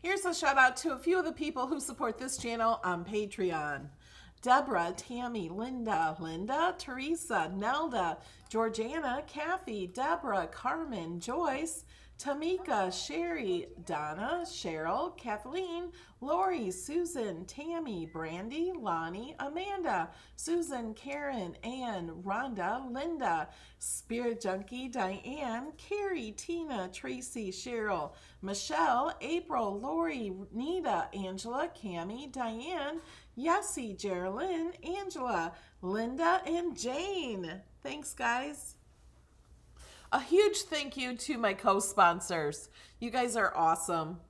Here's a shout out to a few of the people who support this channel on Patreon. Deborah, Tammy, Linda, Teresa, Nelda, Georgiana, Kathy, Deborah, Carmen, Joyce, Tamika, Sherry, Donna, Cheryl, Kathleen, Lori, Susan, Tammy, Brandy, Lonnie, Amanda, Susan, Karen, Ann, Rhonda, Linda, Spirit Junkie, Diane, Carrie, Tina, Tracy, Cheryl, Michelle, April, Lori, Nita, Angela, Cammie, Diane, Yessie, Geraldine, Angela, Linda, and Jane. Thanks, guys. A huge thank you to my co-sponsors. You guys are awesome.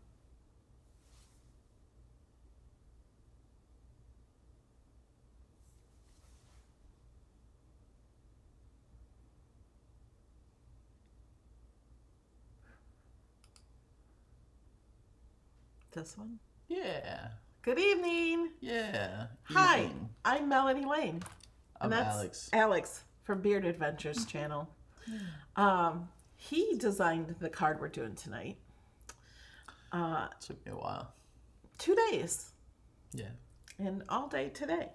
This one? Yeah. Good evening. Yeah. Hi, Evening. I'm Melanie Lane. I'm And that's Alex. Alex from Beard Adventures channel. He designed the card we're doing tonight. Took me a while. 2 days. Yeah. And all day today.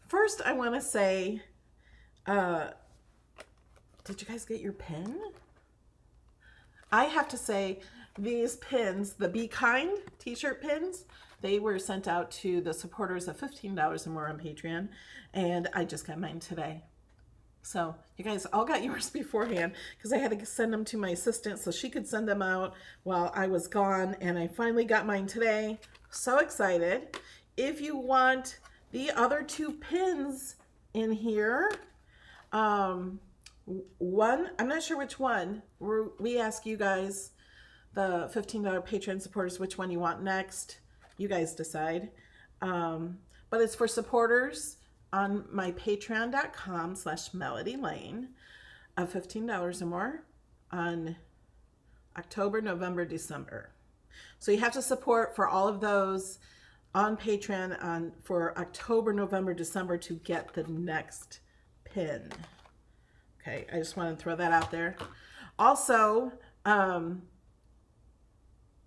First, I want to say, did you guys get your pin? I have to say, these pins, the Be Kind t-shirt pins, they were sent out to the supporters of $15 or more on Patreon, and I just got mine today. So you guys all got yours beforehand because I had to send them to my assistant so she could send them out while I was gone, and I finally got mine today. So excited. If you want the other 2 pins in here, one, I'm not sure which one. We ask you guys, the $15 Patreon supporters, which one you want next. You guys decide. But it's for supporters on my patreon.com/melodylane of $15 or more on October, November, December. So you have to support for all of those on Patreon for October, November, December to get the next pin. Okay, I just want to throw that out there. Also,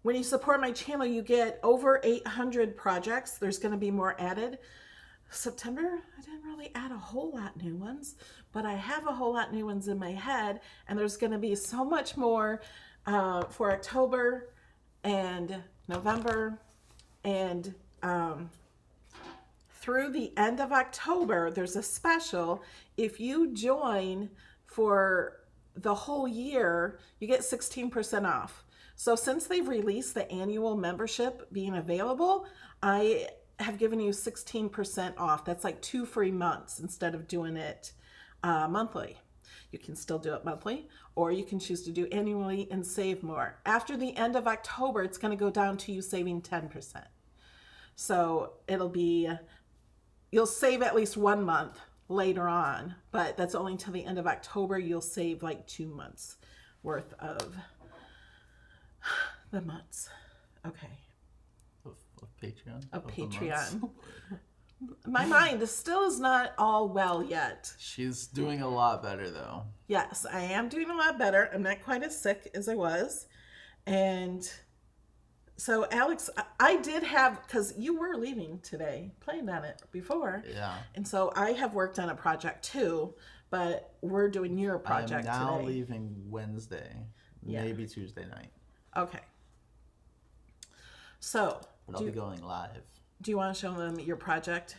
when you support my channel, you get over 800 projects. There's going to be more added. September, I didn't really add a whole lot new ones, but I have a whole lot new ones in my head, and there's going to be so much more for October and November, and through the end of October, there's a special. If you join for the whole year, you get 16% off. So since they've released the annual membership being available, I have given you 16% off. That's like 2 free months instead of doing it monthly. You can still do it monthly, or you can choose to do annually and save more. After the end of October, it's going to go down to you saving 10%. So it'll be, you'll save at least 1 month later on, but that's only until the end of October. You'll save like 2 months worth of the months. Okay. Of Patreon. Of the Patreon. months. My mind still is not all well yet. She's doing a lot better though. Yes, I am doing a lot better. I'm not quite as sick as I was. And so, Alex, I did have, because you were leaving today, playing on it before. Yeah. And so I have worked on a project too, but we're doing your project I'm now today. leaving Wednesday, Yeah. maybe Tuesday night. Okay. So, But I'll be going live. do you want to show them your project?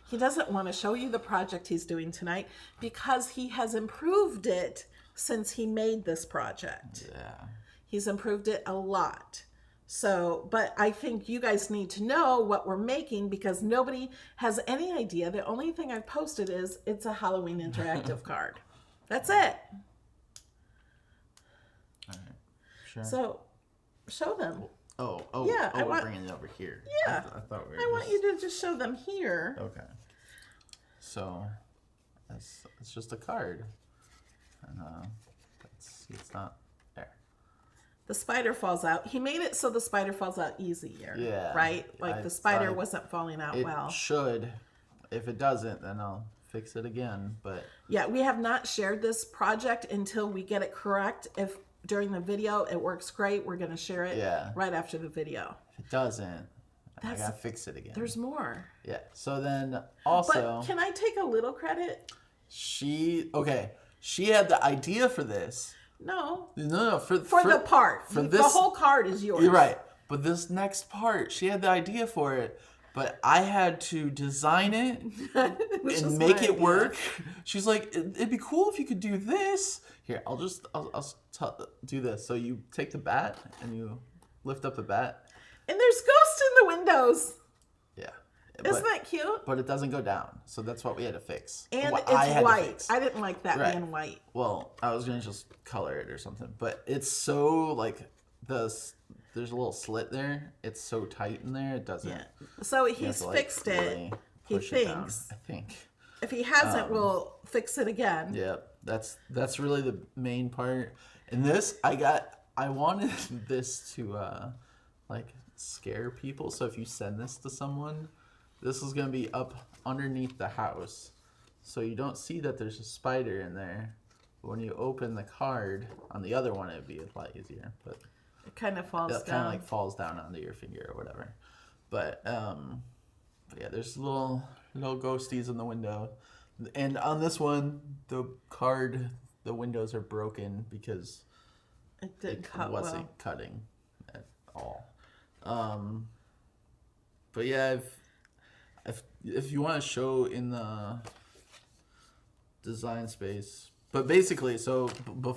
He doesn't want to show you the project he's doing tonight because he has improved it since he made this project. Yeah. He's improved it a lot. So, but I think you guys need to know what we're making because nobody has any idea. The only thing I've posted is it's a Halloween interactive card. That's it. All right. Sure. So, show them. Yeah, we're bringing it over here. Yeah. I thought we were I want you to just show them here. Okay. So, it's just a card. And it's not there. The spider falls out. He made it so the spider falls out easier. Yeah. Right? Like the spider wasn't falling out It well. should. If it doesn't, then I'll fix it again. But Yeah, we have not shared this project until we get it correct. If during the video, it works great. We're going to share it Yeah. right after the video. If it doesn't, I gotta fix it again. There's more. Yeah. So then also, But can I take a little credit? she had the idea for this. No. No, for the part. For the whole card is yours. You're right. But this next part, she had the idea for it, but I had to design it and make it work. She's like, it'd be cool if you could do this. Here, I'll do this. So you take the bat and you lift up the bat. And there's ghosts in the windows. Yeah. Isn't that cute? But it doesn't go down. So that's what we had to fix. And it's white. I didn't like that being white. Well, I was going to just color it or something. But it's so, like, there's a little slit there. It's so tight in there. It doesn't. Yeah. So he's fixed it. Really He thinks. I think. If he hasn't, we'll fix it again. Yeah. That's really the main part. And this, I wanted this to, like, scare people. So if you send this to someone, this is going to be up underneath the house. So you don't see that there's a spider in there. But when you open the card on the other one, it'd be a lot easier. But it kind of falls down. It kind of like falls down onto your finger or whatever. But yeah, there's little ghosties in the window. And on this one, the windows are broken because it wasn't cutting at all. But yeah, if you want to show in the design space, but basically, so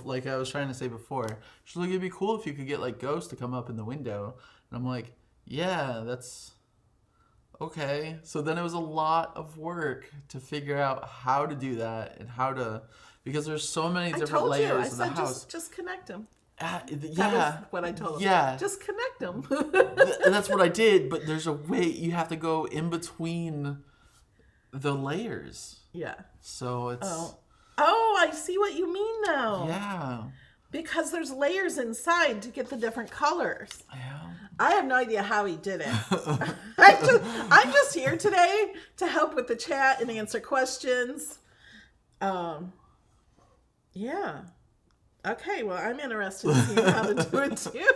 like I was trying to say before, she's like, it'd be cool if you could get like ghosts to come up in the window, and I'm like, yeah, that's okay. So then it was a lot of work to figure out how to do that and because there's so many different layers in the house. Just connect them. Yeah, that was what I told him. Yeah, just connect them. And that's what I did. But there's a way you have to go in between the layers. Yeah. So it's. Oh, I see what you mean now. Yeah. Because there's layers inside to get the different colors. Yeah. I have no idea how he did it. I'm just here today to help with the chat and answer questions. Yeah. Okay, well, I'm interested in seeing how to do it too.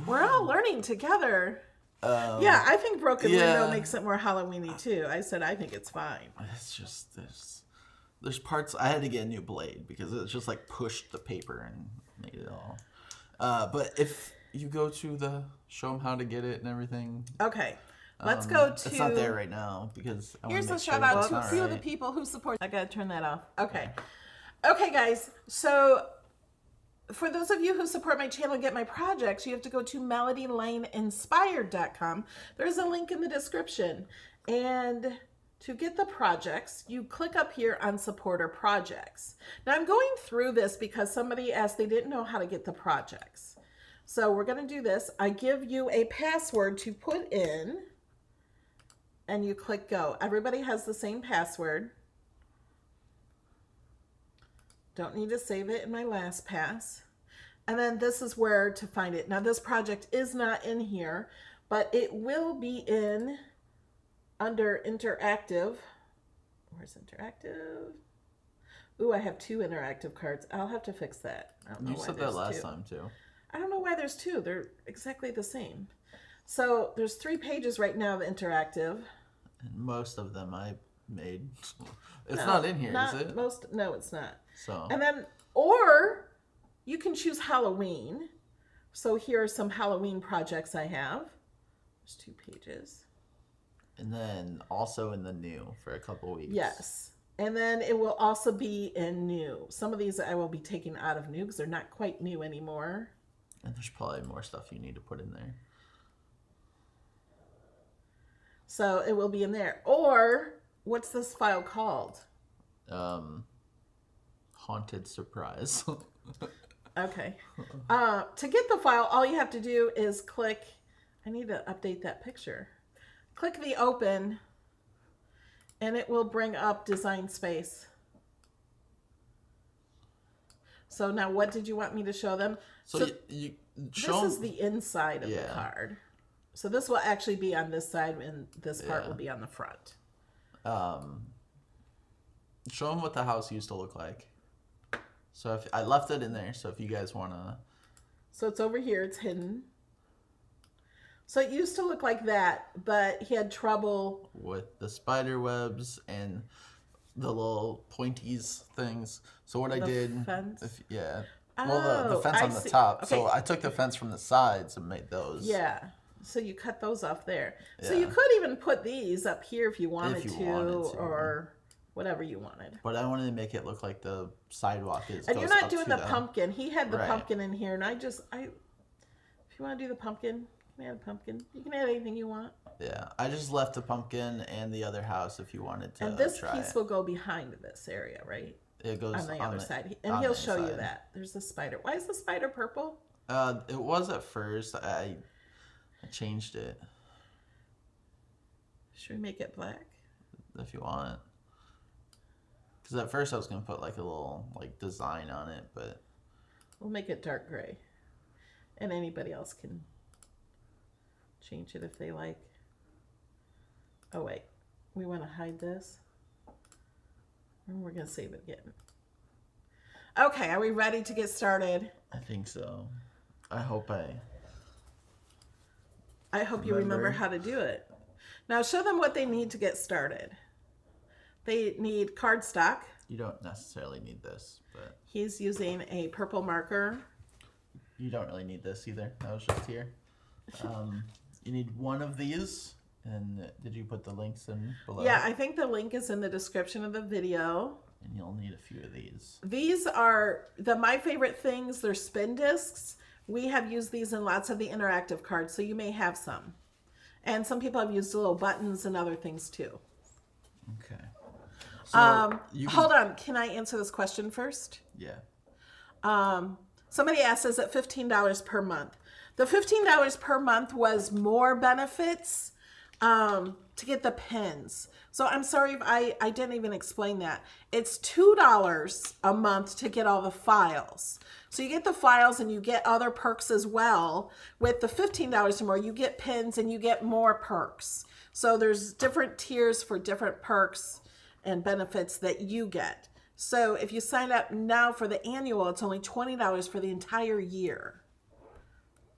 We're all learning together. Yeah, I think broken window makes it more Halloween-y too. I said I think it's fine. It's just there's parts I had to get a new blade because it's just like pushed the paper and made it all. But if you go to show them how to get it and everything. Okay. Let's go to. It's not there right now because here's a shout out to a few of the people who support. I gotta turn that off. Okay. Okay, guys. So for those of you who support my channel and get my projects, you have to go to melodylaneinspired.com. There's a link in the description. And to get the projects, you click up here on supporter projects. Now I'm going through this because somebody asked they didn't know how to get the projects. So we're going to do this. I give you a password to put in and you click go. Everybody has the same password. Don't need to save it in my LastPass. And then this is where to find it. Now this project is not in here, but it will be in under interactive. Where's interactive? Ooh, I have 2 interactive cards. I'll have to fix that. I don't know you why said that last time too. I don't know why there's 2. They're exactly the same. So there's 3 pages right now of interactive. And most of them I made. It's not in here, is it? No, it's not. So. And then, or you can choose Halloween. So here are some Halloween projects I have. There's 2 pages. And then also in the new for a couple weeks. Yes. And then it will also be in new. Some of these I will be taking out of new because they're not quite new anymore. And there's probably more stuff you need to put in there. So it will be in there. Or what's this file called? Haunted Surprise. Okay. To get the file, all you have to do is click. I need to update that picture. Click the open, and it will bring up Design Space. So now, what did you want me to show them? So you show this is the inside of the card. So this will actually be on this side, and this part will be on the front. Show them what the house used to look like. So if I left it in there, so if you guys want to So it's over here. It's hidden. So it used to look like that, but he had trouble with the spider webs and the little pointies things. So what I did, fence? well, the fence I on the see. top. Okay. So I took the fence from the sides and made those. Yeah. So you cut those off there. So Yeah. you could even put these up here if you wanted, If you wanted to. or whatever you wanted. But I wanted to make it look like the sidewalk is. And goes you're not up doing to the pumpkin. He had the Right. pumpkin in here, and if you want to do the pumpkin, you can add a pumpkin. You can add anything you want. Yeah, I just left the pumpkin and the other house if you wanted to. And this try piece it. will go behind this area, right? It goes On the other side. And on he'll the show you side. that. There's the spider. Why is the spider purple? It was at first. I changed it Should we make it black? if you want. Because at first I was gonna put like a little like design on it, but We'll make it dark gray. And anybody else can change it if they like. Oh wait, we want to hide this. And we're going to save it again. Okay, are we ready to get started? I think so. I hope you remember how to do it. Now show them what they need to get started. They need cardstock. you don't necessarily need this, but He's using a purple marker. you don't really need this either. That was just here. You need one of these. And did you put the links in below? Yeah, I think the link is in the description of the video. And you'll need a few of these. These are my favorite things. They're spin discs. We have used these in lots of the interactive cards, so you may have some. And some people have used little buttons and other things too. Okay. So Hold on. Can I answer this question first? Yeah. Somebody asked, is it $15 per month? The $15 per month was more benefits to get the pins. So I'm sorry if I didn't even explain that. It's $2 a month to get all the files. So you get the files and you get other perks as well. With the $15 or more, you get pins and you get more perks. So there's different tiers for different perks and benefits that you get. So if you sign up now for the annual, it's only $20 for the entire year.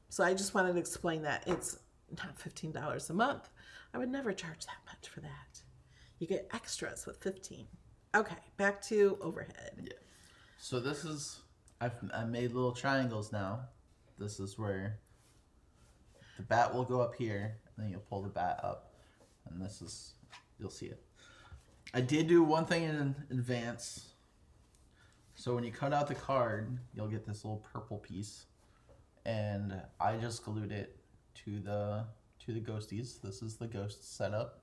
So I just wanted to explain that. It's not $15 a month. I would never charge that much for that. You get extras with 15. Okay, back to overhead. Yeah. So this is, I made little triangles now. This is where the bat will go up here, and then you'll pull the bat up, and this is, you'll see it. I did do one thing in advance. So when you cut out the card, you'll get this little purple piece, and I just glued it to the ghosties. This is the ghost setup.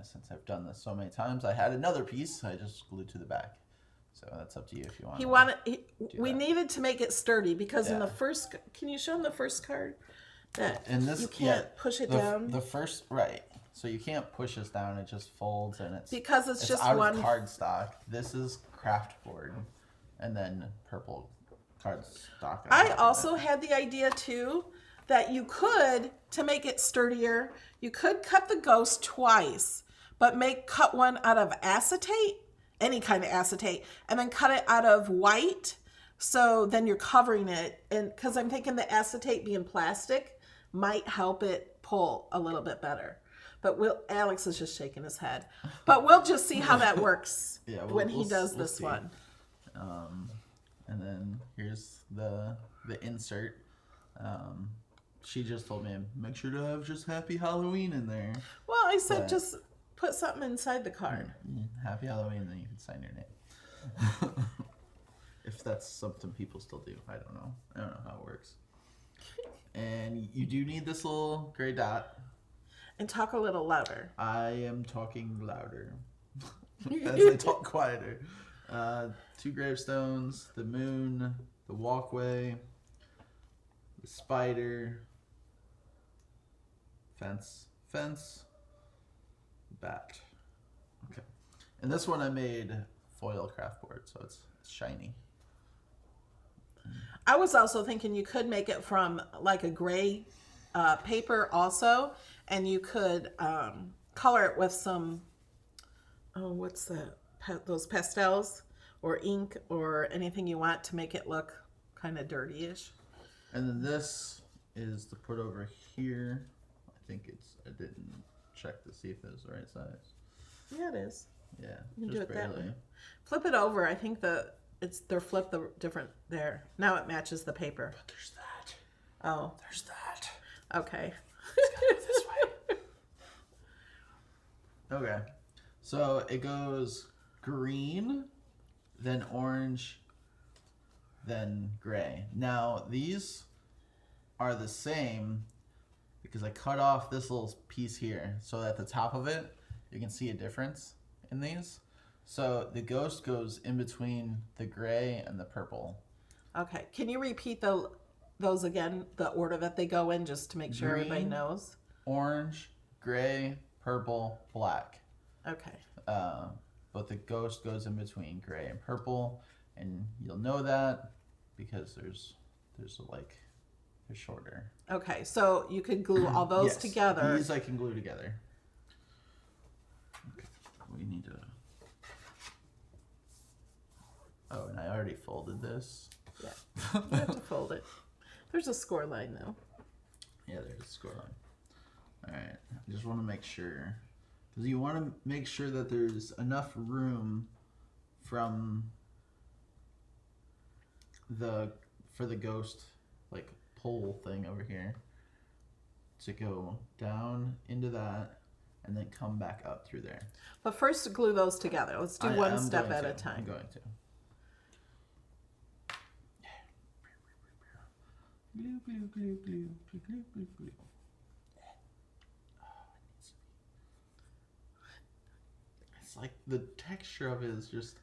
Since I've done this so many times, I had another piece I just glued to the back. So that's up to you if you want. We needed to make it sturdy because in Yeah. the first, can you show them the first card? That And this you can't push it down The first, right? So you can't push this down; it just folds, and because it's just out one of cardstock. This is craft board, and then purple cardstock. I also had the idea too that you could, to make it sturdier, you could cut the ghost twice, but cut one out of acetate, any kind of acetate, and then cut it out of white. So then you're covering it, and because I'm thinking the acetate being plastic might help it pull a little bit better. But Alex is just shaking his head. But we'll just see how that works when he does this see. one. And then here's the insert. She just told me, make sure to have just Happy Halloween in there. Well, I said just put something inside the card. Happy Halloween, then you can sign your name. If that's something people still do. I don't know. I don't know how it works. And you do need this little gray dot. And talk a little louder. I am talking louder. As I talk quieter. 2 gravestones, the moon, the walkway, the spider, fence, bat. Okay. And this one I made foil craft board, so it's shiny. I was also thinking you could make it from like a gray paper also, and you could color it with some, what's that? Those pastels or ink or anything you want to make it look kind of dirty-ish. And then this is to put over here. I think I didn't check to see if it was the right size. Yeah, it is. Yeah, You can just do it that barely. way. Flip it over. I think they're flipped the different there. Now it matches the paper. But there's that. Oh, There's that. okay. It's gotta go this way. Okay. So it goes green, then orange, then gray. Now these are the same because I cut off this little piece here. So at the top of it, you can see a difference in these. So the ghost goes in between the gray and the purple. Okay. Can you repeat those again, the order that they go in, just to make sure everybody Green. knows? Orange, gray, purple, black. Okay. But the ghost goes in between gray and purple, and you'll know that because there's they're shorter. Okay. So you could glue all those Yes, together. These I can glue together. Okay. We need to. Oh, and I already folded this. Yeah. You have to fold it. There's a score line though. Yeah, there's a score line. All right. I just want to make sure. Because you want to make sure that there's enough room for the ghost like pole thing over here to go down into that and then come back up through there. But first, glue those together. Let's do one step at a I'm time. going to. Glue, glue, glue, glue, glue, glue, glue, glue. It's like the texture of it is just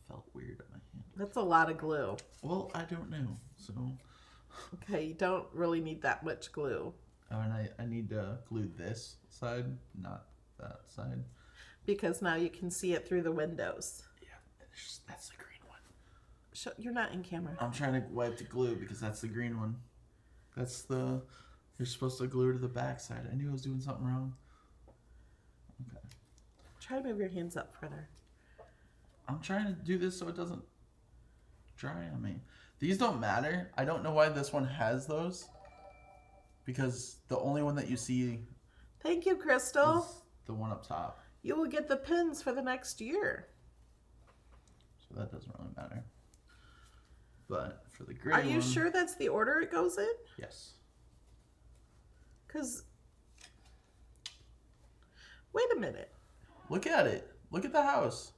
felt weird on my hand. That's a lot of glue. Well, I don't know. So Okay, you don't really need that much glue. oh, and I need to glue this side, not that side. Because now you can see it through the windows. Yeah, that's the green one. You're not in camera. I'm trying to wipe the glue because that's the green one. You're supposed to glue to the back side. I knew I was doing something wrong. Okay. Try to move your hands up further. I'm trying to do this so it doesn't dry on me. These don't matter. I don't know why this one has those. Because the only one that you see Thank you, Crystal. is the one up top. You will get the pins for the next year. So that doesn't really matter. But for the gray Are one... you sure that's the order it goes in? Yes. Because, wait a minute. Look at it. Look at the house.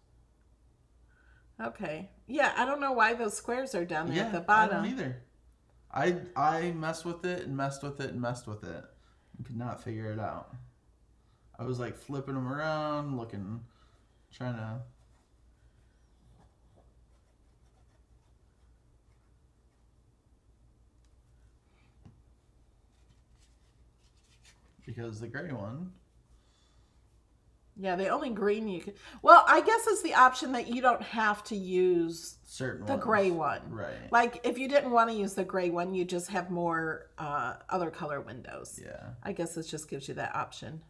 Okay. Yeah, I don't know why those squares are down there Yeah, at the bottom. I don't either. I messed with it and messed with it and messed with it. And could not figure it out. I was like flipping them around, looking, trying to... Because the gray one... Yeah, the only green you can... Well, I guess it's the option that you don't have to use certain the ones. gray one. Right. Like, if you didn't want to use the gray one, you just have more other color windows. Yeah. I guess it just gives you that option.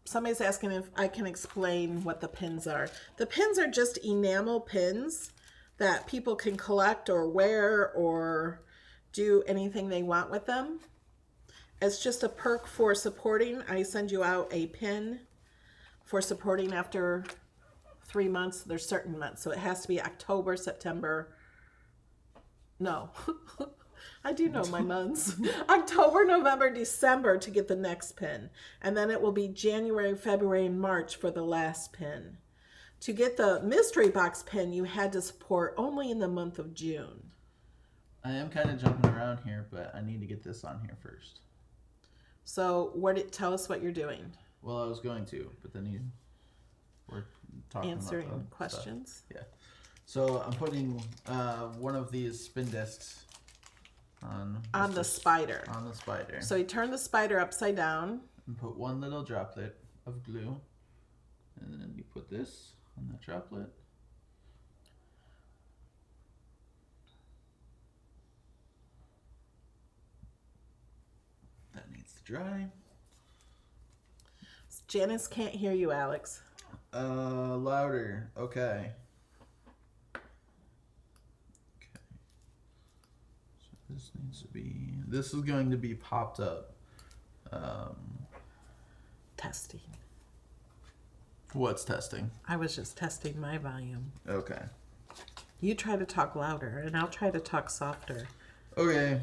Somebody's asking if I can explain what the pins are. The pins are just enamel pins that people can collect or wear or do anything they want with them. It's just a perk for supporting. I send you out a pin for supporting after 3 months. There's certain months, so it has to be October, September. No, I do know my months. October, November, December to get the next pin. And then it will be January, February, and March for the last pin. To get the mystery box pin, you had to support only in the month of June. I am kind of jumping around here, but I need to get this on here first. So tell us what you're doing. Well, I was going to, but then we're talking Answering about questions. Stuff. Yeah. So I'm putting one of these spin discs on the spider. On the spider. So you turn the spider upside down. And put one little droplet of glue. And then you put this on that droplet. That needs to dry. Janice can't hear you, Alex. Louder. Okay. So this needs to be. This is going to be popped up. Testing. What's testing? I was just testing my volume. Okay. You try to talk louder, and I'll try to talk softer. Okay.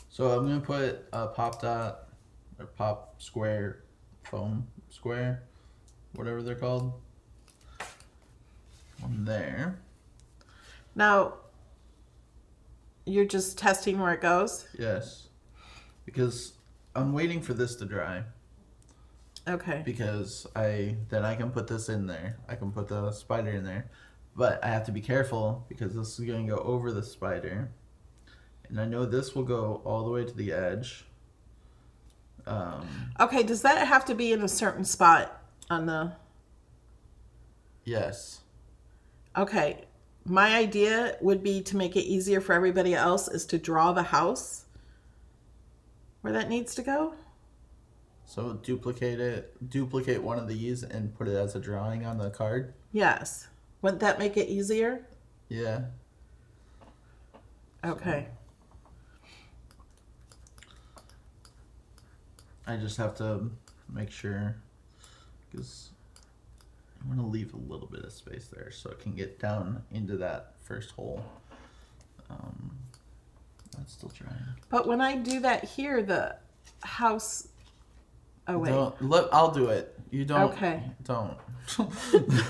So I'm gonna put a pop dot or pop square, foam square, whatever they're called, on there. Now, you're just testing where it goes? Yes. Because I'm waiting for this to dry. Okay. Because then I can put this in there. I can put the spider in there. But I have to be careful because this is going to go over the spider. And I know this will go all the way to the edge. Okay, does that have to be in a certain spot on the... Yes. Okay. My idea would be to make it easier for everybody else is to draw the house where that needs to go. So duplicate one of these and put it as a drawing on the card? Yes. Wouldn't that make it easier? Yeah. Okay. I just have to make sure, because I'm going to leave a little bit of space there so it can get down into that first hole. That's still trying. But when I do that here, the house... Oh, wait. I'll do it. You don't. Okay. Don't. I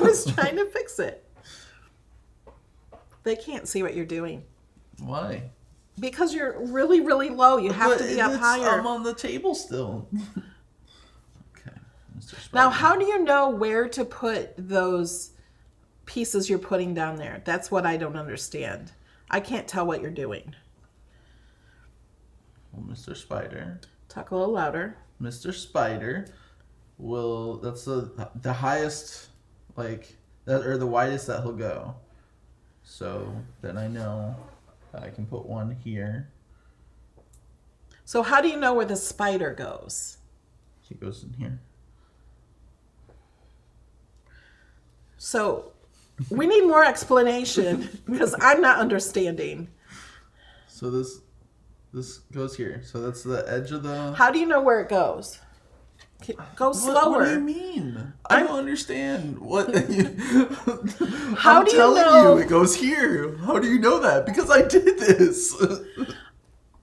was trying to fix it. They can't see what you're doing. Why? Because you're really, really low. You have to be up higher. I'm on the table still. Okay. Mr. Spider. Now, how do you know where to put those pieces you're putting down there? That's what I don't understand. I can't tell what you're doing. Well, Mr. Spider. Talk a little louder. Mr. Spider that's the highest, like, that, or the widest that he'll go. So then I know that I can put one here. So how do you know where the spider goes? He goes in here. So we need more explanation because I'm not understanding. So this goes here. So that's the edge of the... How do you know where it goes? Go slower. What do you mean? I don't understand. What? How I'm do you telling know? you, it goes here. How do you know that? Because I did this.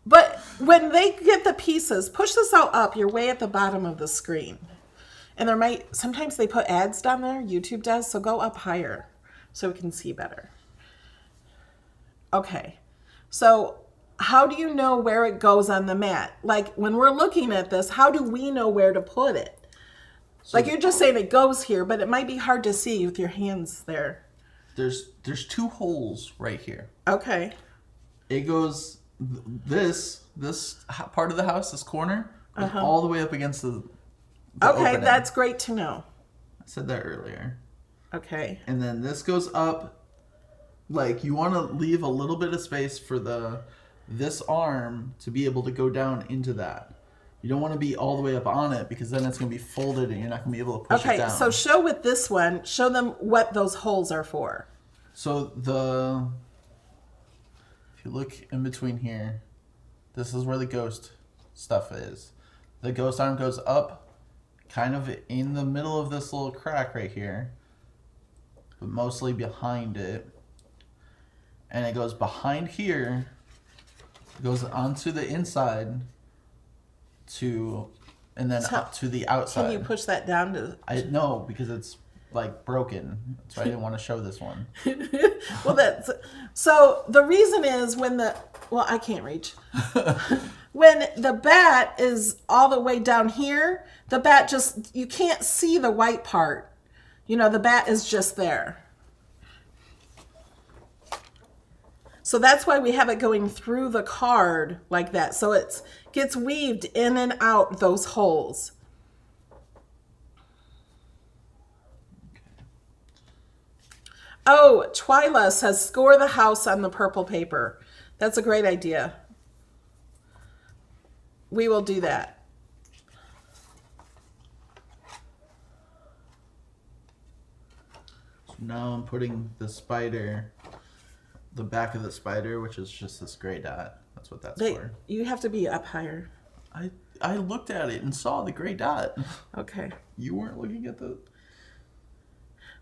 But when they get the pieces, push this out up. You're way at the bottom of the screen. And sometimes they put ads down there. YouTube does. So go up higher so we can see better. Okay. So how do you know where it goes on the mat? Like when we're looking at this, how do we know where to put it? So, like you're just saying it goes here, but it might be hard to see with your hands there. There's two holes right here. Okay. It goes this part of the house, this corner, goes all the way up against the okay, opening. That's great to know. I said that earlier. Okay. And then this goes up. Like you want to leave a little bit of space for this arm to be able to go down into that. You don't want to be all the way up on it because then it's going to be folded and you're not going to be able to push it down. Okay, so show with this one, show them what those holes are for. So if you look in between here, this is where the ghost stuff is. The ghost arm goes up kind of in the middle of this little crack right here, but mostly behind it. And it goes behind here, it goes onto the inside and then up to the outside. Can you push that down to... No, because it's like broken. So I didn't want to show this one. Well, so the reason is I can't reach. When the bat is all the way down here, the bat you can't see the white part. You know, the bat is just there. So that's why we have it going through the card like that. So it gets weaved in and out those holes. Oh, Twyla says score the house on the purple paper. That's a great idea. We will do that. Now I'm putting the spider, the back of the spider, which is just this gray dot. That's what that's for. You have to be up higher. I looked at it and saw the gray dot. Okay. You weren't looking at the...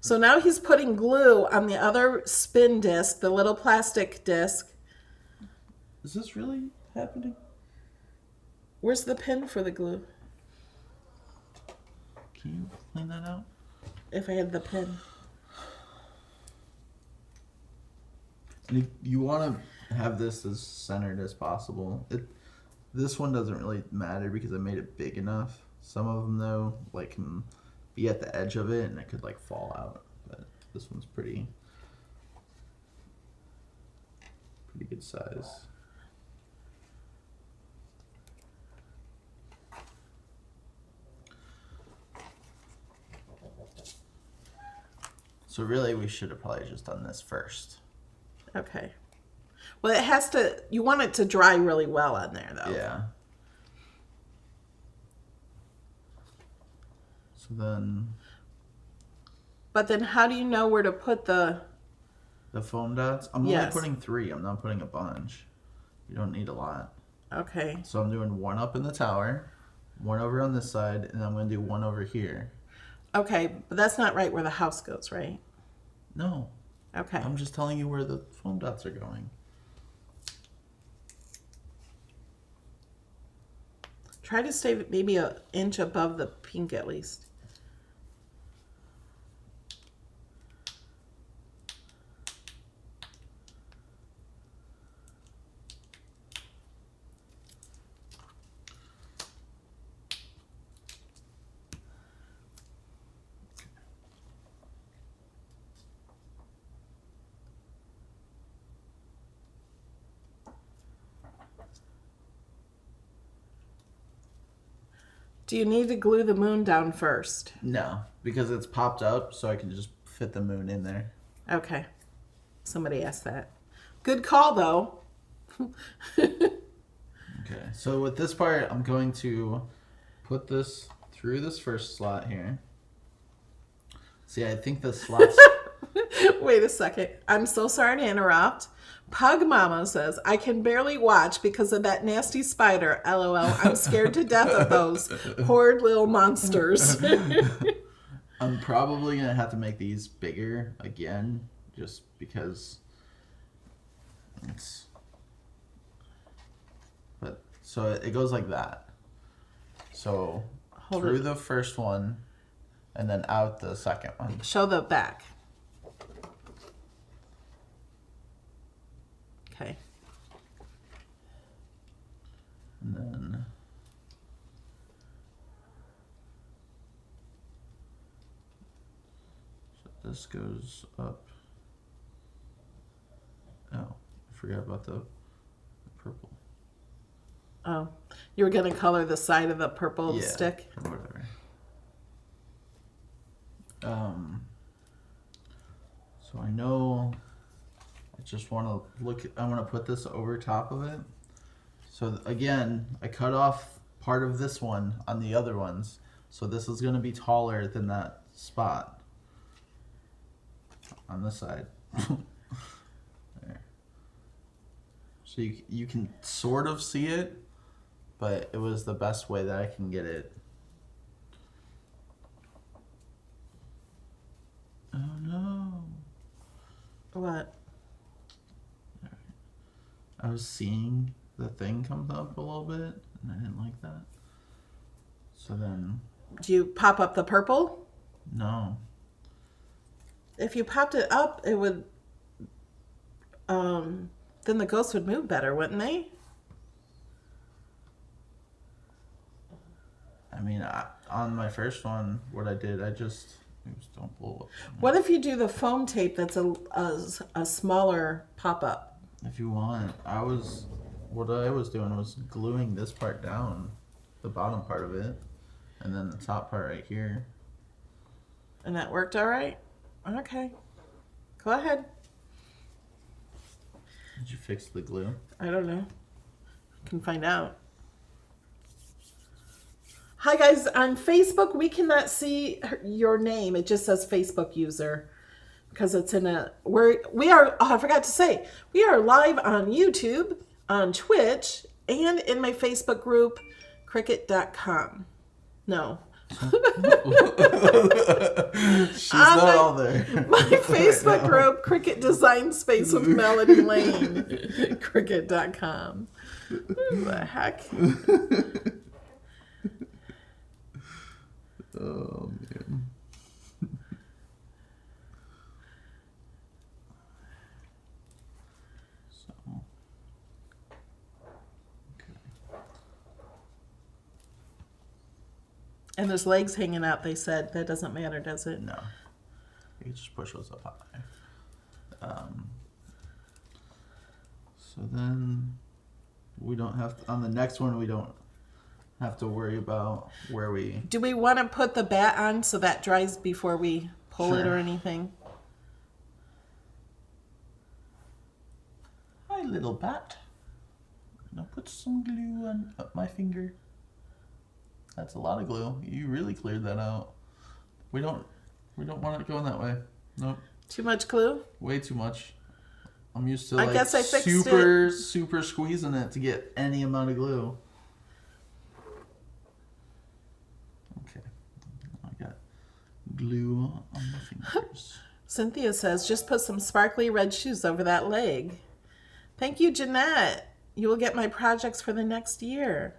So now he's putting glue on the other spin disc, the little plastic disc. Is this really happening? Where's the pin for the glue? Can you clean that out? If I had the pin. You want to have this as centered as possible. This one doesn't really matter because I made it big enough. Some of them though, like, can be at the edge of it and it could like fall out. But this one's pretty good size. So really, we should have probably just done this first. Okay. Well, it has to, you want it to dry really well on there, though. Yeah. So then... But then how do you know where to put the... The foam dots? I'm only putting 3. I'm not putting a bunch. You don't need a lot. Okay. So I'm doing 1 up in the tower, 1 over on this side, and I'm going to do 1 over here. Okay, but that's not right where the house goes, right? No. Okay. I'm just telling you where the foam dots are going. Try to stay maybe an inch above the pink at least. Do you need to glue the moon down first? No, because it's popped up, so I can just fit the moon in there. Okay. Somebody asked that. Good call, though. Okay, so with this part, I'm going to put this through this first slot here. See, I think the slots... Wait a second. I'm so sorry to interrupt. Pug Mama says, I can barely watch because of that nasty spider. LOL. I'm scared to death of those horrid little monsters. I'm probably going to have to make these bigger again, just because it's... But, so it goes like that. So, through the first one, and then out the second one. Show the back. Okay. And then so this goes up. Oh, I forgot about the purple. Oh, you were going to color the side of the purple stick? Or whatever. So I know I just want to look, I want to put this over top of it. So again, I cut off part of this one on the other ones. So this is going to be taller than that spot on this side. There. So you can sort of see it, but it was the best way that I can get it. Oh no. What? I was seeing the thing come up a little bit, and I didn't like that. So then... Do you pop up the purple? No. If you popped it up, it would... then the ghosts would move better, wouldn't they? I mean, on my first one, what I did, I just... Oops, don't blow up. What if you do the foam tape that's a smaller pop-up? If you want. What I was doing was gluing this part down, the bottom part of it, and then the top part right here. And that worked all right? Okay. Go ahead. Did you fix the glue? I don't know. Can find out. Hi guys, on Facebook we cannot see your name. It just says Facebook user. because it's in a we are. Oh, I forgot to say we are live on YouTube, on Twitch, and in my Facebook group, Cricut.com. No. She's not all there. My Facebook group, Cricut Design Space with Melody Lane. Cricut.com. What the heck? Oh, man. And there's legs hanging out, they said. That doesn't matter, does it? No. You can just push those up high. So then we don't have to, on the next one, we don't have to worry about where we... Do we want to put the bat on so that dries before we pull it or anything? Hi, little bat. Now put some glue on up my finger. That's a lot of glue. You really cleared that out. We don't want it going that way. Nope. Too much glue? Way too much. I'm used to I like guess I fixed super squeezing it to get any amount of glue. Okay. I got glue on my fingers. Cynthia says, just put some sparkly red shoes over that leg. Thank you, Jeanette. You will get my projects for the next year.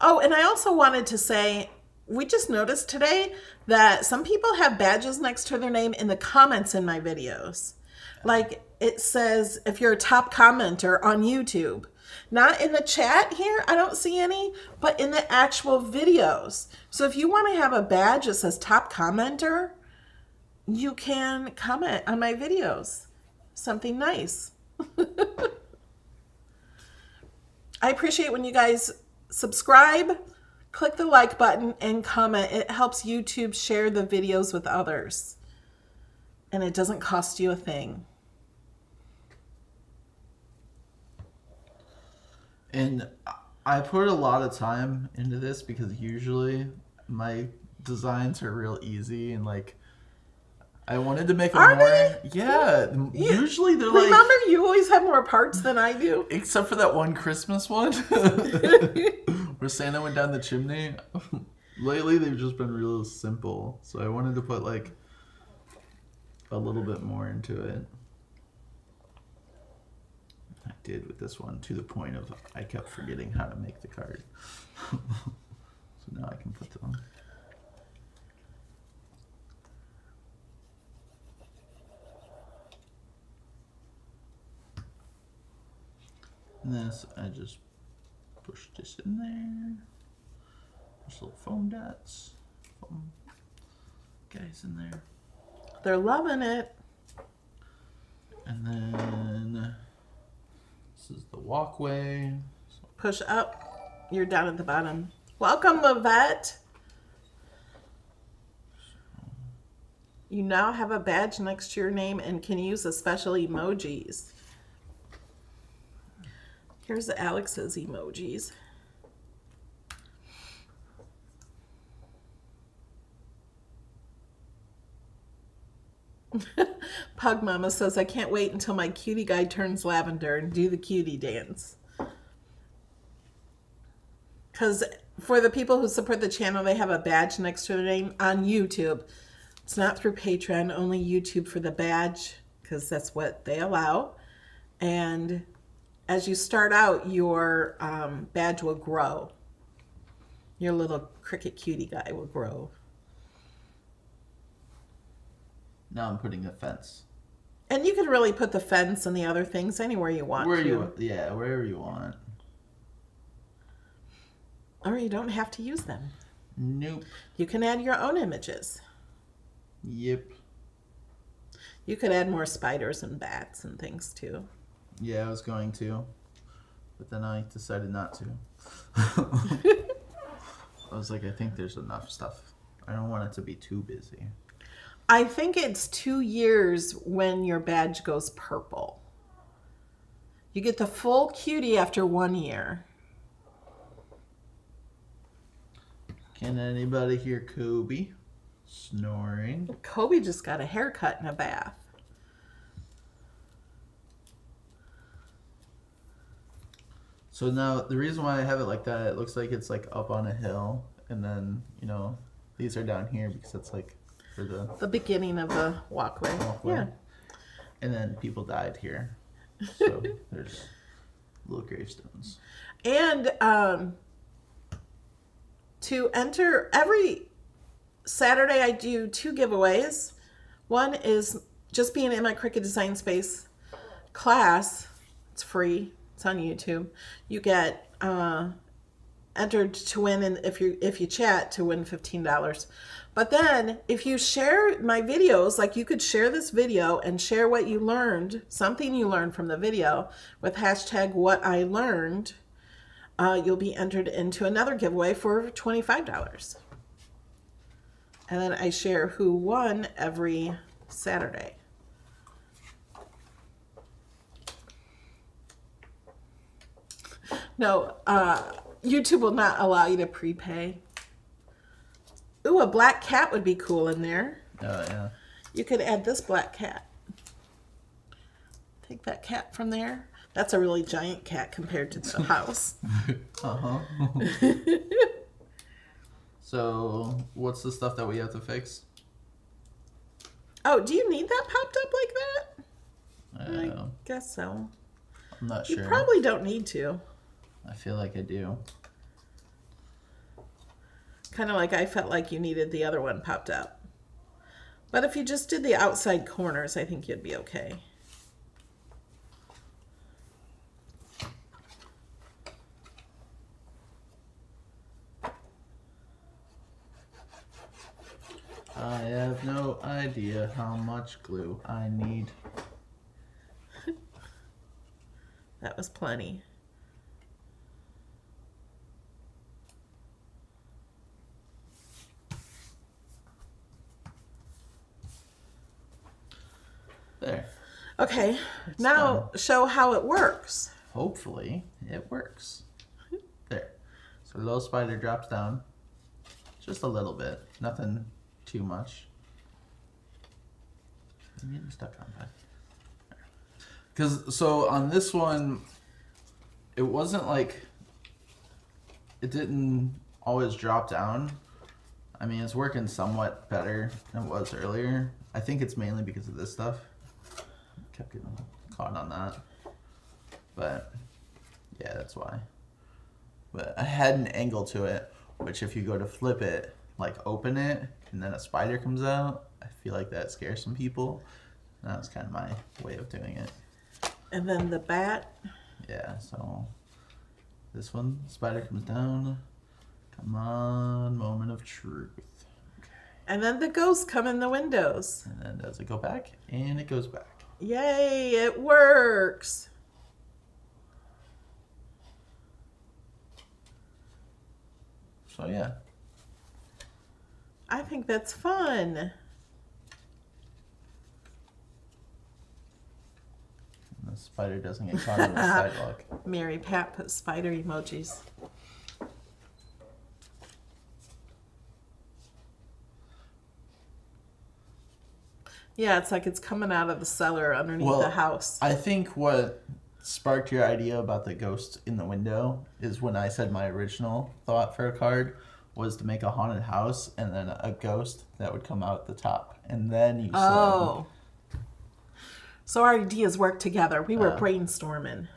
Oh, and I also wanted to say, we just noticed today that some people have badges next to their name in the comments in my videos. Like it says, if you're a top commenter on YouTube. Not in the chat here, I don't see any, but in the actual videos. So if you want to have a badge that says top commenter, you can comment on my videos. Something nice. I appreciate when you guys subscribe, click the like button, and comment. It helps YouTube share the videos with others. And it doesn't cost you a thing. And I put a lot of time into this because usually my designs are real easy and like I wanted to make them Are more. they? Yeah, usually they're like. Remember, you always have more parts than I do. Except for that one Christmas one where Santa went down the chimney. Lately, they've just been real simple. So I wanted to put like a little bit more into it. I did with this one to the point of I kept forgetting how to make the card. So now I can put them. And this, I just push this in there. There's little foam dots, foam guys in there. They're loving it. And then this is the walkway. Push up. You're down at the bottom. Welcome, Lavette. You now have a badge next to your name and can use the special emojis. Here's Alex's emojis. Pug Mama says, I can't wait until my cutie guy turns lavender and do the cutie dance. Because for the people who support the channel, they have a badge next to their name on YouTube. It's not through Patreon, only YouTube for the badge, because that's what they allow. And as you start out, your badge will grow. Your little Cricut cutie guy will grow. Now I'm putting a fence. And you can really put the fence and the other things anywhere you want to. Yeah, wherever you want. Or you don't have to use them. Nope. You can add your own images. Yep. You could add more spiders and bats and things too. Yeah, I was going to. But then I decided not to. I was like, I think there's enough stuff. I don't want it to be too busy. I think it's 2 years when your badge goes purple. You get the full cutie after 1 year. Can anybody hear Kobe snoring? Kobe just got a haircut and a bath. So now the reason why I have it like that, it looks like it's like up on a hill, and then these are down here because it's like for the beginning of the walkway. Yeah. And then people died here, so there's little gravestones. And to enter, every Saturday I do 2 giveaways. One is just being in my Cricut Design Space class. It's free. It's on YouTube. You get entered to win, and if you chat, to win $15. But then if you share my videos, like you could share this video and share what you learned, something you learned from the video, with hashtag what I learned, you'll be entered into another giveaway for $25. And then I share who won every Saturday. No, YouTube will not allow you to prepay. Ooh, a black cat would be cool in there. Oh, yeah. You could add this black cat. Take that cat from there. That's a really giant cat compared to the house. Uh-huh. So, what's the stuff that we have to fix? Oh, do you need that popped up like that? I don't know. Guess so. I'm not You sure. probably don't need to. I feel like I do. Kind of like I felt like you needed the other one popped up. But if you just did the outside corners, I think you'd be okay. I have no idea how much glue I need. That was plenty. There. Okay, now show how it works. Hopefully it works. There. So the little spider drops down. Just a little bit. Nothing too much. I'm getting stuck on that. Because, so on this one, it wasn't like, it didn't always drop down. I mean, it's working somewhat better than it was earlier. I think it's mainly because of this stuff. Kept getting caught on that. But, yeah, that's why. But I had an angle to it, which if you go to flip it, like open it, and then a spider comes out, I feel like that scares some people. And that was kind of my way of doing it. And then the bat. Yeah, so this one, spider comes down. Come on, moment of truth. Okay. And then the ghosts come in the windows. And then does it go back? And it goes back. Yay, it works. So yeah. I think that's fun. And the spider doesn't get caught on the sidewalk. Mary Pat put spider emojis. Yeah, it's like it's coming out of the cellar underneath the house. I think what sparked your idea about the ghost in the window is when I said my original thought for a card was to make a haunted house and then a ghost that would come out the top. And then you said... So our ideas worked together. We were brainstorming.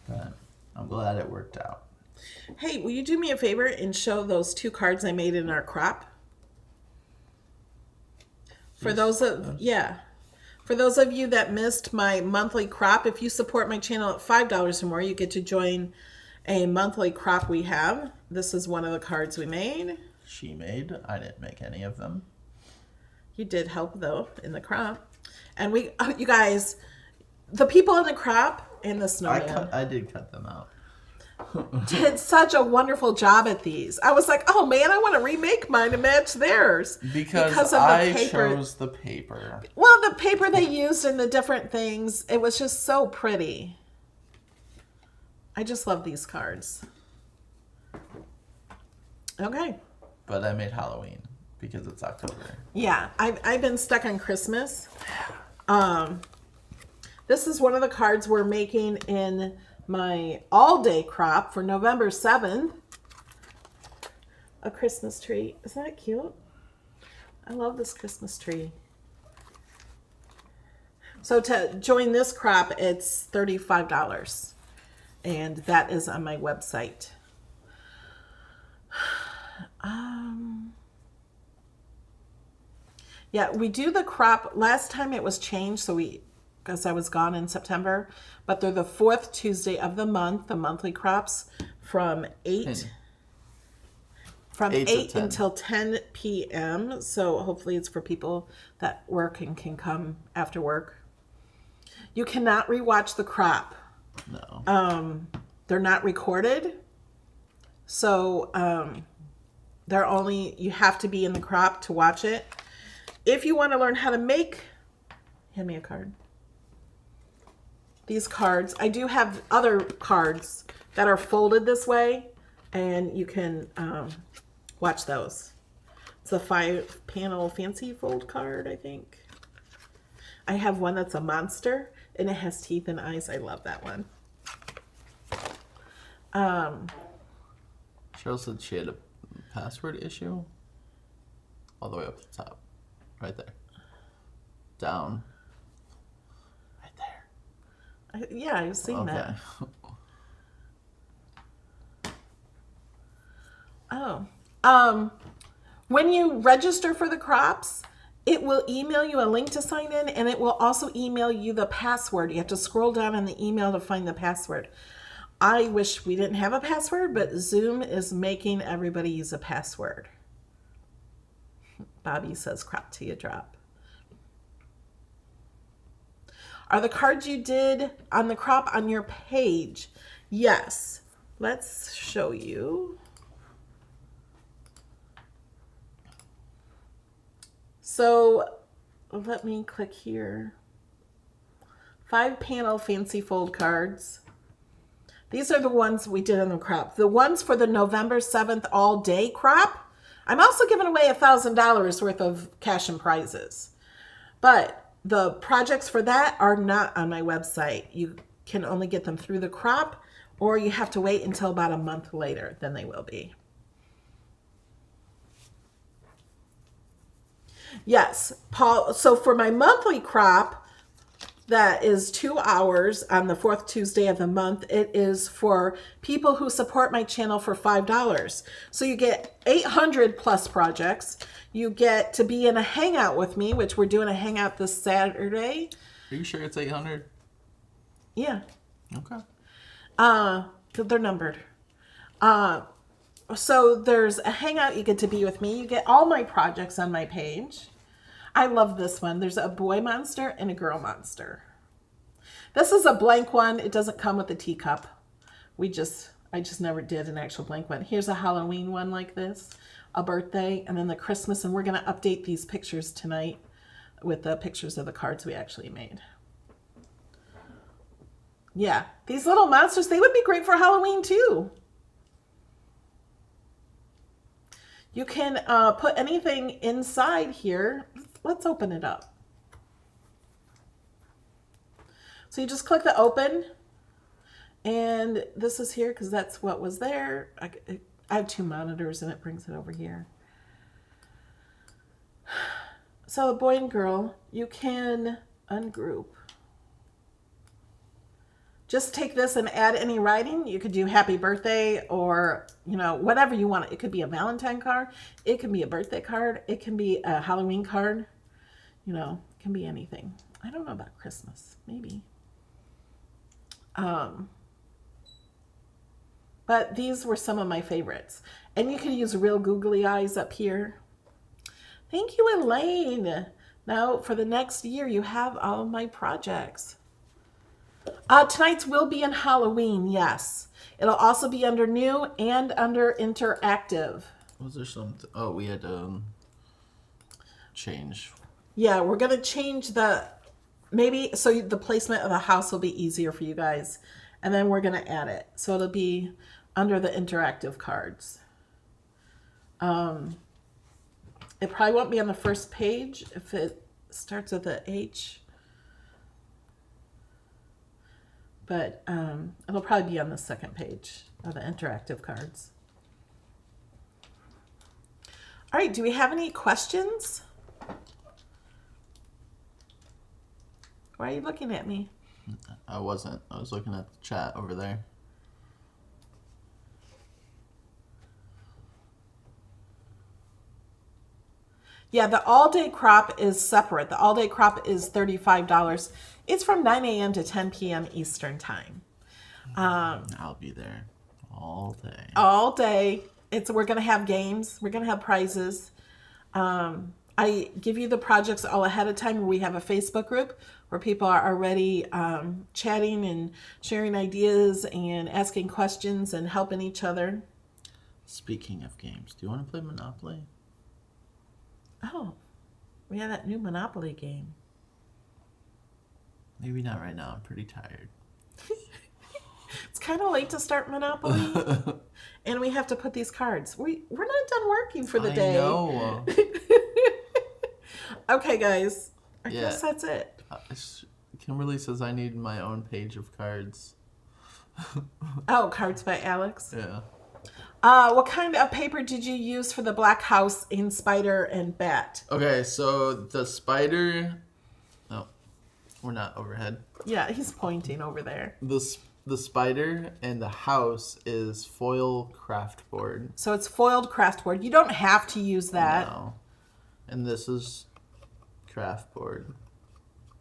But I'm glad it worked out. Hey, will you do me a favor and show those 2 cards I made in our crop? For those of you that missed my monthly crop, if you support my channel at $5 or more, you get to join a monthly crop we have. This is one of the cards we made. She made. I didn't make any of them. You did help though in the crop. And you guys, the people in the crop and the snowman. I did cut them out. Did such a wonderful job at these. I was like, oh man, I want to remake mine to match theirs. Because I chose the paper. Well, the paper they used and the different things, it was just so pretty. I just love these cards. Okay. But I made Halloween because it's October. Yeah, I've been stuck on Christmas. This is one of the cards we're making in my all-day crop for November 7th. A Christmas tree. Isn't that cute? I love this Christmas tree. So to join this crop, it's $35. And that is on my website. Yeah, we do the crop. Last time it was changed, so because I was gone in September, but they're the 4th Tuesday of the month, the monthly crops from 8 until 10 p.m. So hopefully it's for people that work and can come after work. You cannot rewatch the crop. No. They're not recorded. So you have to be in the crop to watch it. If you want to learn how to make, hand me a card. These cards, I do have other cards that are folded this way, and you can watch those. It's a 5-panel fancy fold card, I think. I have one that's a monster, and it has teeth and eyes. I love that one. Cheryl said she had a password issue. All the way up to the top. Right there. Down. Right there. Yeah, I've seen that. When you register for the crops, it will email you a link to sign in, and it will also email you the password. You have to scroll down in the email to find the password. I wish we didn't have a password, but Zoom is making everybody use a password. Bobby says crop till you drop. Are the cards you did on the crop on your page? Yes. Let's show you. So let me click here. 5-panel fancy fold cards. These are the ones we did on the crop. The ones for the November 7th all-day crop, I'm also giving away $1,000 worth of cash and prizes. But the projects for that are not on my website. You can only get them through the crop, or you have to wait until about a month later, then they will be. Yes, Paul. So for my monthly crop, that is 2 hours on the 4th Tuesday of the month. It is for people who support my channel for $5. So you get 800 plus projects. You get to be in a hangout with me, which we're doing a hangout this Saturday. Are you sure it's 800? Yeah. Okay. They're numbered. So there's a hangout. You get to be with me. You get all my projects on my page. I love this one. There's a boy monster and a girl monster. This is a blank one. It doesn't come with a teacup. I just never did an actual blank one. Here's a Halloween one like this, a birthday, and then the Christmas. And we're going to update these pictures tonight with the pictures of the cards we actually made. Yeah, these little monsters, they would be great for Halloween too. You can put anything inside here. Let's open it up. So you just click the open, and this is here because that's what was there. I have 2 monitors and it brings it over here. So a boy and girl, you can ungroup. Just take this and add any writing. You could do happy birthday or, whatever you want. It could be a Valentine card. It can be a birthday card. It can be a Halloween card. It can be anything. I don't know about Christmas. Maybe. But these were some of my favorites. And you can use real googly eyes up here. Thank you, Elaine. Now, for the next year, you have all of my projects. Tonight's will be in Halloween, yes. It'll also be under new and under interactive. Was there something? Oh, we had to change. Yeah, we're going to change the placement of the house will be easier for you guys. And then we're going to add it. So it'll be under the interactive cards. It probably won't be on the first page if it starts with a H. But it'll probably be on the second page of the interactive cards. All right, do we have any questions? Why are you looking at me? I wasn't. I was looking at the chat over there. Yeah, the all-day crop is separate. The all-day crop is $35. It's from 9 a.m. to 10 p.m. Eastern time. I'll be there all day. All day. We're going to have games. We're going to have prizes. I give you the projects all ahead of time. We have a Facebook group where people are already chatting and sharing ideas and asking questions and helping each other. Speaking of games, do you want to play Monopoly? Oh, we have that new Monopoly game. Maybe not right now. I'm pretty tired. It's kind of late to start Monopoly. And we have to put these cards. We're not done working for the day. I know. Okay, guys. I guess that's it. Kimberly says I need my own page of cards. Oh, Cards by Alex? Yeah. What kind of paper did you use for the black house in Spider and Bat? Okay, so the spider... No, we're not overhead. Yeah, he's pointing over there. The spider and the house is foil craft board. So it's foiled craft board. You don't have to use that. No. And this is craft board.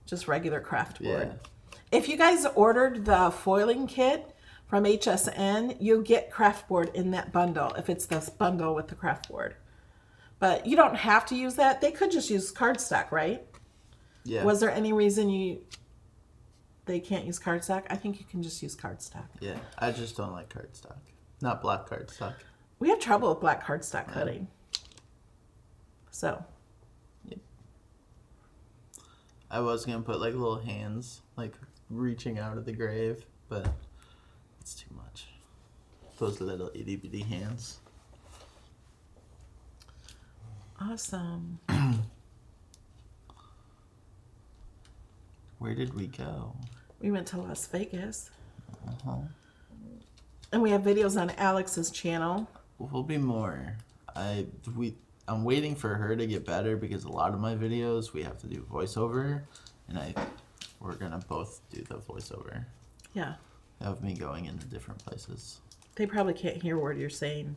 Just regular craft board. Yeah. If you guys ordered the foiling kit from HSN, you'll get craft board in that bundle, if it's this bundle with the craft board. But you don't have to use that. They could just use cardstock, right? Yeah. Was there any reason they can't use cardstock? I think you can just use cardstock. Yeah, I just don't like cardstock. Not black cardstock. We have trouble with black cardstock cutting. So. Yep. I was going to put like little hands, like reaching out of the grave, but it's too much. Those little itty bitty hands. Awesome. Where did we go? We went to Las Vegas. Uh-huh. And we have videos on Alex's channel. Will be more. I'm waiting for her to get better because a lot of my videos we have to do voiceover, and we're gonna both do the voiceover. Yeah. Of me going into different places. They probably can't hear what you're saying.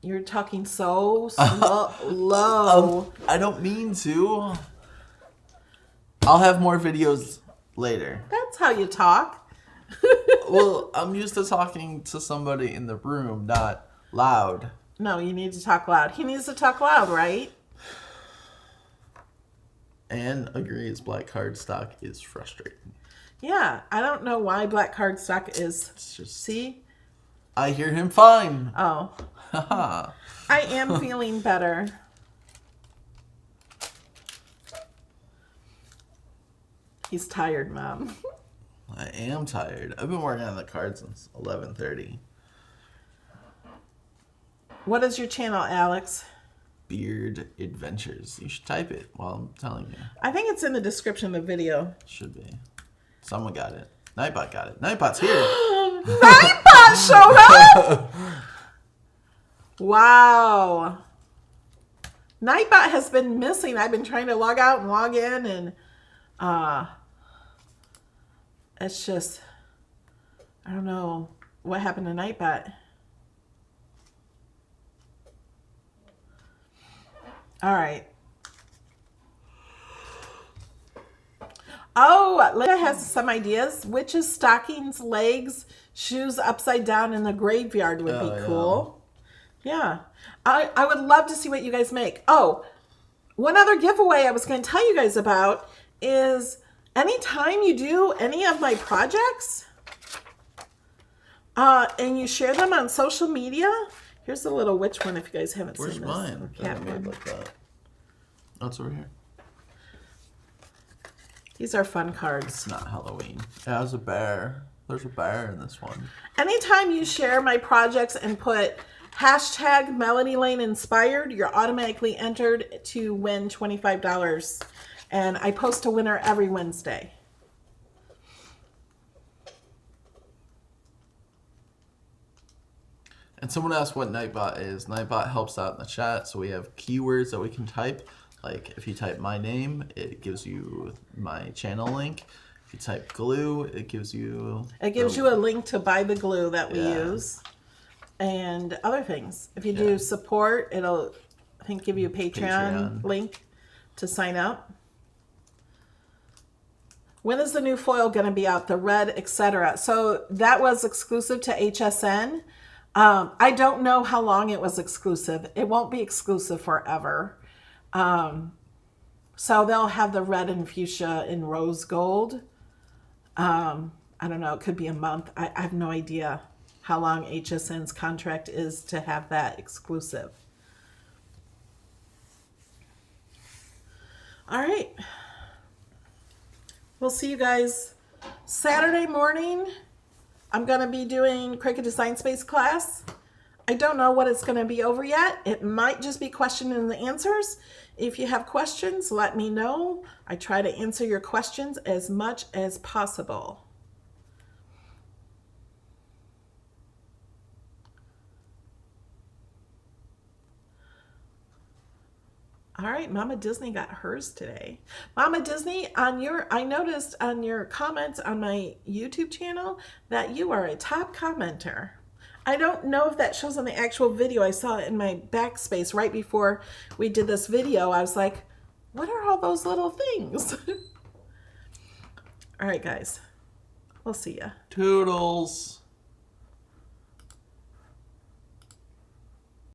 You're talking so low. I don't mean to. I'll have more videos later. That's how you talk. Well, I'm used to talking to somebody in the room, not loud. No, you need to talk loud. He needs to talk loud, right? And agrees black cardstock is frustrating. Yeah, I don't know why black cardstock is. It's just... See? I hear him fine. Oh. Haha. I am feeling better. He's tired, Mom. I am tired. I've been working on the card since 11:30. What is your channel, Alex? Beard Adventures. You should type it while I'm telling you. I think it's in the description of the video. Should be. Someone got it. Nightbot got it. Nightbot's here. Nightbot showed up? Wow. Nightbot has been missing. I've been trying to log out and log in, and it's just, I don't know what happened to Nightbot. All right. Oh, Linda has some ideas. Witches' stockings, legs, shoes upside down in the graveyard would be cool. Yeah. I would love to see what you guys make. Oh, one other giveaway I was going to tell you guys about is anytime you do any of my projects and you share them on social media, here's the little witch one if you guys haven't Where's seen this. mine? Cat Made one. like that. Oh, it's over here. These are fun cards. It's not Halloween. Yeah, there's a bear. There's a bear in this one. Anytime you share my projects and put Hashtag Melody Lane Inspired. You're automatically entered to win $25. And I post a winner every Wednesday. And someone asked what Nightbot is. Nightbot helps out in the chat, so we have keywords that we can type. Like if you type my name, it gives you my channel link. If you type glue, it gives you... It gives you a link to buy the glue that we use. And other things. If you do support, it'll, I think, give you a Patreon link to sign up. When is the new foil going to be out? The red, etc. So that was exclusive to HSN. I don't know how long it was exclusive. It won't be exclusive forever. So they'll have the red and fuchsia in rose gold. I don't know. It could be a month. I have no idea how long HSN's contract is to have that exclusive. All right. We'll see you guys Saturday morning. I'm going to be doing Cricut Design Space class. I don't know what it's going to be over yet. It might just be question and the answers. If you have questions, let me know. I try to answer your questions as much as possible. All right, Mama Disney got hers today. Mama Disney, I noticed on your comments on my YouTube channel that you are a top commenter. I don't know if that shows on the actual video. I saw it in my backspace right before we did this video. I was like, what are all those little things? All right, guys. We'll see ya. Toodles.